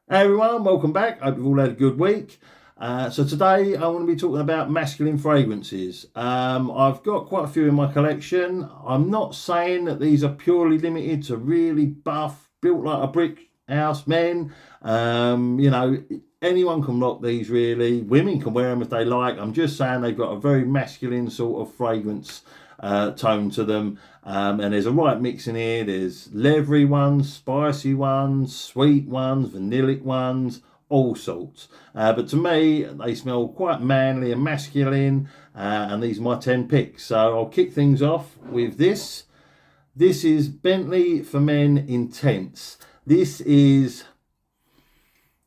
Hey everyone, welcome back. Hope you've all had a good week. So today I want to be talking about masculine fragrances. I've got quite a few in my collection. I'm not saying that these are purely limited to really buff, built like a brick house men. Anyone can rock these really. Women can wear them if they like. I'm just saying they've got a very masculine sort of fragrance tone to them. And there's a right mix in here. There's leathery ones, spicy ones, sweet ones, vanillic ones, all sorts. But to me, they smell quite manly and masculine. And these are my 10 picks. So I'll kick things off with this. This is Bentley for Men Intense. This is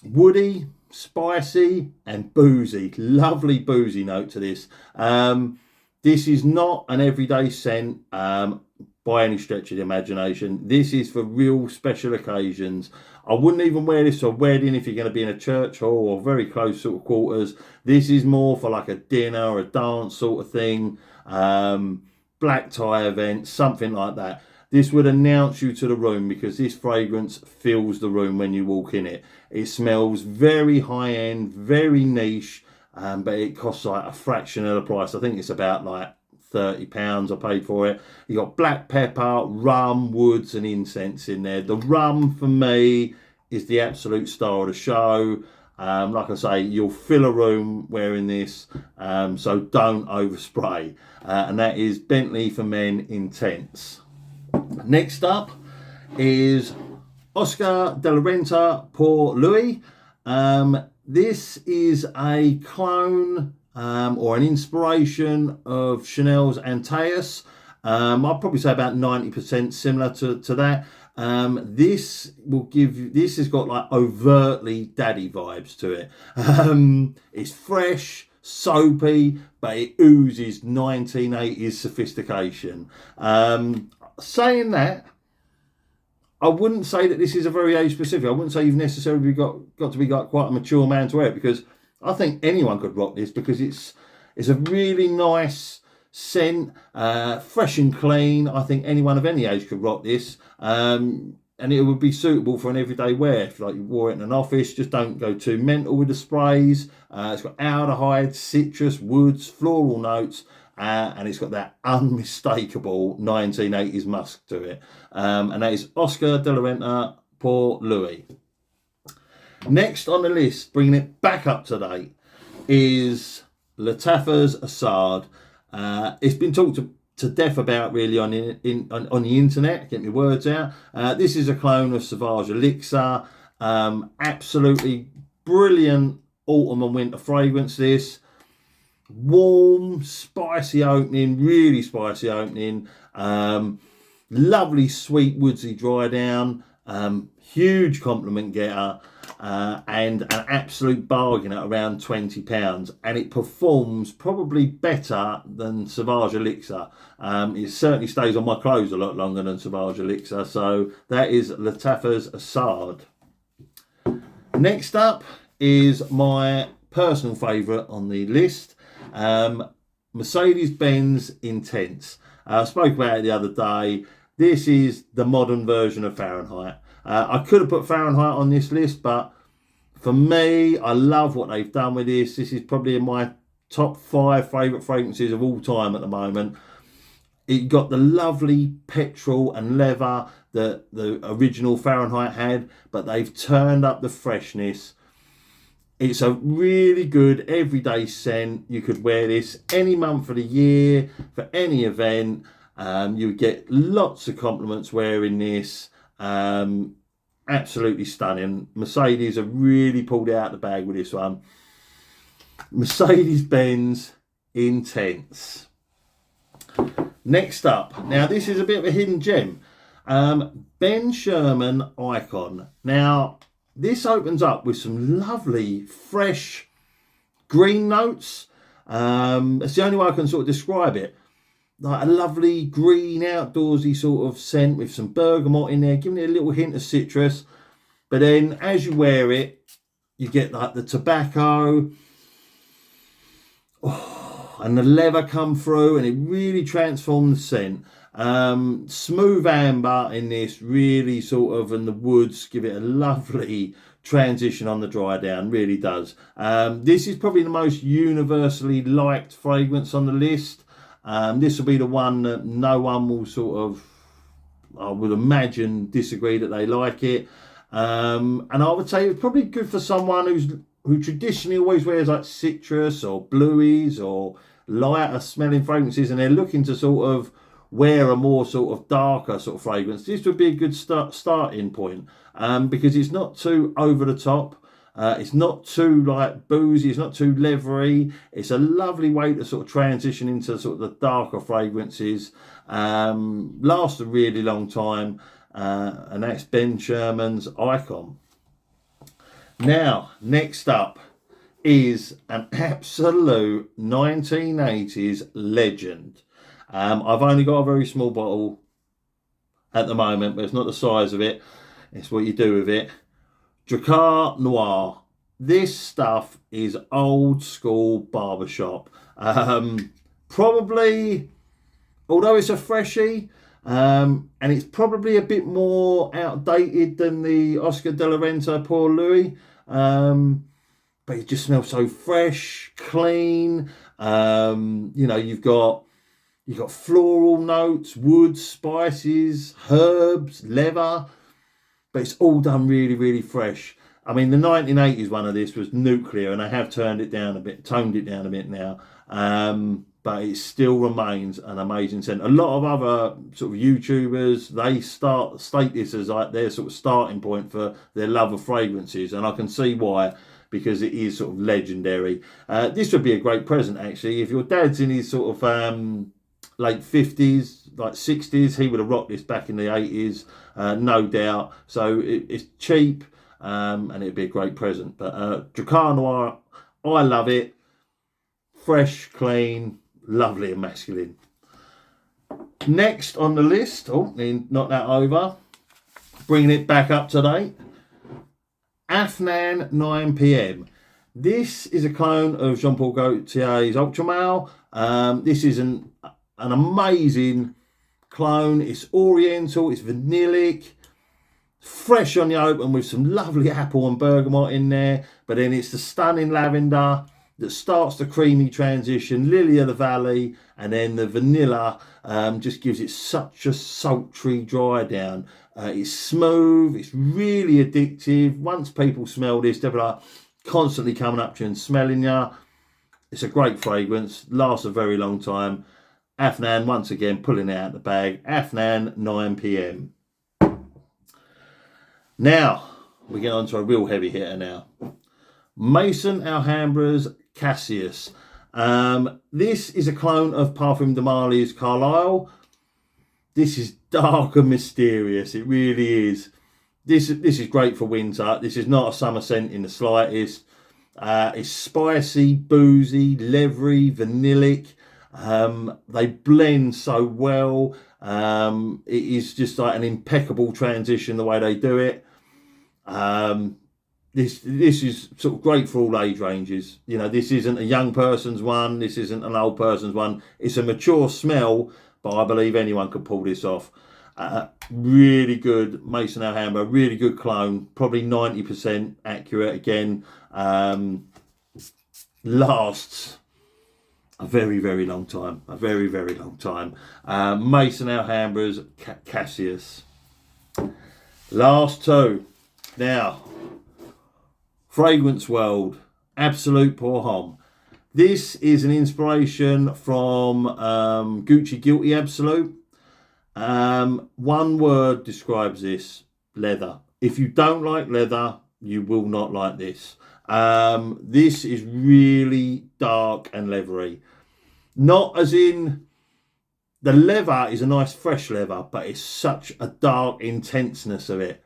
woody, spicy, and boozy. Lovely boozy note to this. This is not an everyday scent by any stretch of the imagination. This is for real special occasions. I wouldn't even wear this to a wedding if you're going to be in a church hall or very close sort of quarters. This is more for like a dinner or a dance sort of thing, black tie event, something like that. This would announce you to the room because this fragrance fills the room when you walk in it. It smells very high end, very niche. But it costs like a fraction of the price. I think it's about like £30 I paid for it. You got black pepper, rum, woods, and incense in there. The rum for me is the absolute star of the show. Like I say, you'll fill a room wearing this, so don't overspray. And that is Bentley for Men Intense. Next up is Oscar de la Renta Pour Louis. This is a clone or an inspiration of Chanel's Antaeus. I'd probably say about 90% similar to that. This will give you, this has got like overtly daddy vibes to it. It's fresh, soapy, but it oozes 1980s sophistication. Saying that, I wouldn't say that this is a very age specific. I wouldn't say you've necessarily got to be like quite a mature man to wear it, because I think anyone could rock this because it's a really nice scent, fresh and clean. I think anyone of any age could rock this, and it would be suitable for an everyday wear. If like you wore it in an office, just don't go too mental with the sprays. It's got aldehyde, citrus, woods, floral notes. And it's got that unmistakable 1980s musk to it. And that is Oscar de la Renta Pour Louis. Next on the list, bringing it back up to date, is Lattafa's Assad. It's been talked to death about really on the internet. Get my words out. This is a clone of Sauvage Elixir. Absolutely brilliant autumn and winter fragrance. This warm, spicy opening, really spicy opening. Lovely, sweet, woodsy dry down. Huge compliment getter. And an absolute bargain at around £20, and it performs probably better than Sauvage Elixir. It certainly stays on my clothes a lot longer than Sauvage Elixir. So that is Lattafa's Assad. Next up is my personal favourite on the list, Mercedes-Benz Intense. I spoke about it the other day. This is the modern version of Fahrenheit. I could have put Fahrenheit on this list, but for me, I love what they've done with this. This is probably in my top 5 favourite fragrances of all time at the moment. It got the lovely petrol and leather that the original Fahrenheit had, but they've turned up the freshness. It's a really good everyday scent. You could wear this any month of the year for any event. You would get lots of compliments wearing this. Absolutely stunning. Mercedes have really pulled it out the bag with this one. Mercedes-Benz Intense. Next up, now this is a bit of a hidden gem. Ben Sherman Icon. Now, this opens up with some lovely, fresh green notes. It's the only way I can sort of describe it. Like a lovely green outdoorsy sort of scent with some bergamot in there, giving it a little hint of citrus. But then as you wear it, you get like the tobacco and the leather come through, and it really transforms the scent. Smooth amber in this, really sort of, and the woods give it a lovely transition on the dry down, really does. This is probably the most universally liked fragrance on the list. This will be the one that no one will sort of, I would imagine, disagree that they like it. And I would say it's probably good for someone who traditionally always wears like citrus or blueies or lighter smelling fragrances, and they're looking to sort of wear a more sort of darker sort of fragrance. This would be a good starting point, because it's not too over the top. It's not too like boozy, it's not too leathery. It's a lovely way to sort of transition into sort of the darker fragrances. Lasts a really long time, and that's Ben Sherman's Icon. Now, next up is an absolute 1980s legend. I've only got a very small bottle at the moment, but it's not the size of it, it's what you do with it. Drakkar Noir. This stuff is old school barbershop. Probably, although it's a freshie, and it's probably a bit more outdated than the Oscar de la Renta Pour Louis, but it just smells so fresh, clean. You've got floral notes, wood, spices, herbs, leather, but it's all done really, really fresh. I mean, the 1980s one of this was Nuclear, and I have toned it down a bit now. But it still remains an amazing scent. A lot of other sort of YouTubers, they state this as like their sort of starting point for their love of fragrances, and I can see why, because it is sort of legendary. This would be a great present, actually. If your dad's in his sort of late 50s, like 60s, he would have rocked this back in the 80s, no doubt. So it's cheap, and it'd be a great present. But Drakkar Noir, I love it. Fresh, clean, lovely and masculine. Next on the list, knock that over, bringing it back up to date, Afnan 9pm. This is a clone of Jean Paul Gaultier's Ultra Male. This is an amazing clone. It's oriental, it's vanillic, fresh on the open with some lovely apple and bergamot in there, but then it's the stunning lavender that starts the creamy transition, lily of the valley, and then the vanilla just gives it such a sultry dry down. It's smooth, it's really addictive. Once people smell this, they'll be like constantly coming up to you and smelling you. It's a great fragrance, lasts a very long time. Afnan, once again, pulling it out of the bag. Afnan 9pm. Now, we get on to a real heavy hitter now. Maison Alhambra's Cassius. This is a clone of Parfum de Marly's Carlisle. This is dark and mysterious. It really is. This is great for winter. This is not a summer scent in the slightest. It's spicy, boozy, leathery, vanillic. They blend so well. It is just like an impeccable transition the way they do it. This is sort of great for all age ranges. You know, this isn't a young person's one. This isn't an old person's one. It's a mature smell, but I believe anyone could pull this off. Really good Maison Alhambra, really good clone, probably 90% accurate again. Lasts a very, very long time. A very, very long time. Maison Alhambra's Cassius. Last two. Now, Fragrance World, Absolute Pour Homme. This is an inspiration from Gucci Guilty Absolute. One word describes this: leather. If you don't like leather, you will not like this. This is really dark and leathery. Not as in, the leather is a nice fresh leather, but it's such a dark intenseness of it.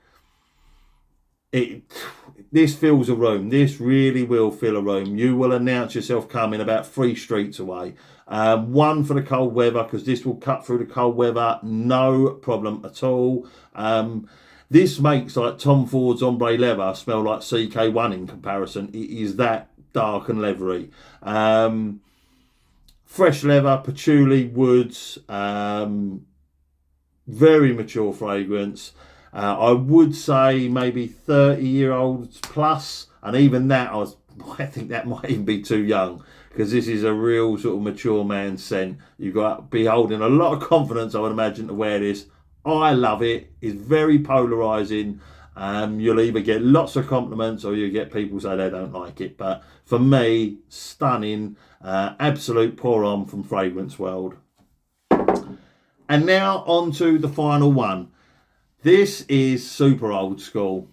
This fills a room. This really will fill a room. You will announce yourself coming about 3 streets away. One for the cold weather, because this will cut through the cold weather, no problem at all. This makes like Tom Ford's Ombre Leather smell like CK1 in comparison. It is that dark and leathery. Fresh leather, patchouli, woods, very mature fragrance. I would say maybe 30-year-olds plus, and even that I think that might even be too young, because this is a real sort of mature man scent. You've got to be holding a lot of confidence, I would imagine, to wear this. I love it. It's very polarising. You'll either get lots of compliments or you get people say they don't like it. But for me, stunning, absolute pour on from Fragrance World. And now on to the final one. This is super old school,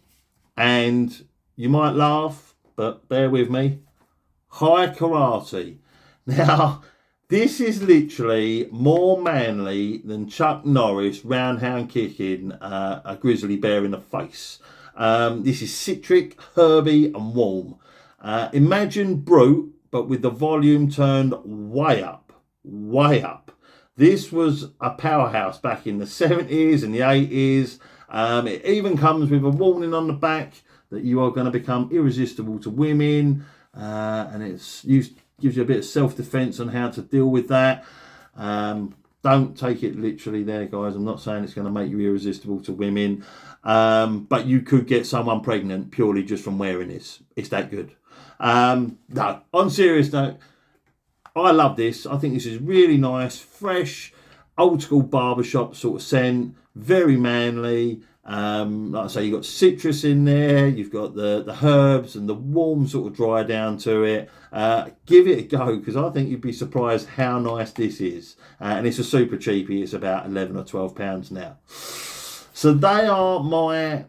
and you might laugh, but bear with me. High Karate. Now, this is literally more manly than Chuck Norris roundhound kicking a grizzly bear in the face. This is citric, herby, and warm. Imagine Brut, but with the volume turned way up, way up. This was a powerhouse back in the 70s and the 80s. It even comes with a warning on the back that you are going to become irresistible to women, and gives you a bit of self-defense on how to deal with that. Don't take it literally there, guys. I'm not saying it's going to make you irresistible to women, but you could get someone pregnant purely just from wearing this. It's that good. No, on serious note, I love this. I think this is really nice, fresh, old school barbershop sort of scent, very manly. Like I say, you've got citrus in there, you've got the herbs and the warm sort of dry down to it. Give it a go, because I think you'd be surprised how nice this is. And it's a super cheapie. It's about 11 or 12 pounds now. So they are my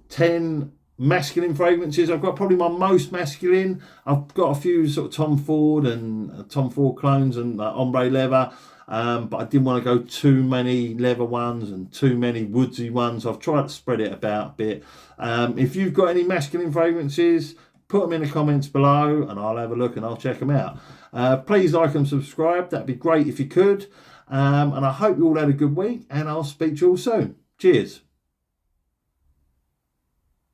10 masculine fragrances. I've got probably my most masculine. I've got a few sort of Tom Ford and Tom Ford clones and ombre leather, but I didn't want to go too many leather ones and too many woodsy ones. I've tried to spread it about a bit. If you've got any masculine fragrances, put them in the comments below and I'll have a look and I'll check them out. Please like and subscribe. That'd be great if you could. And I hope you all had a good week, and I'll speak to you all soon. Cheers.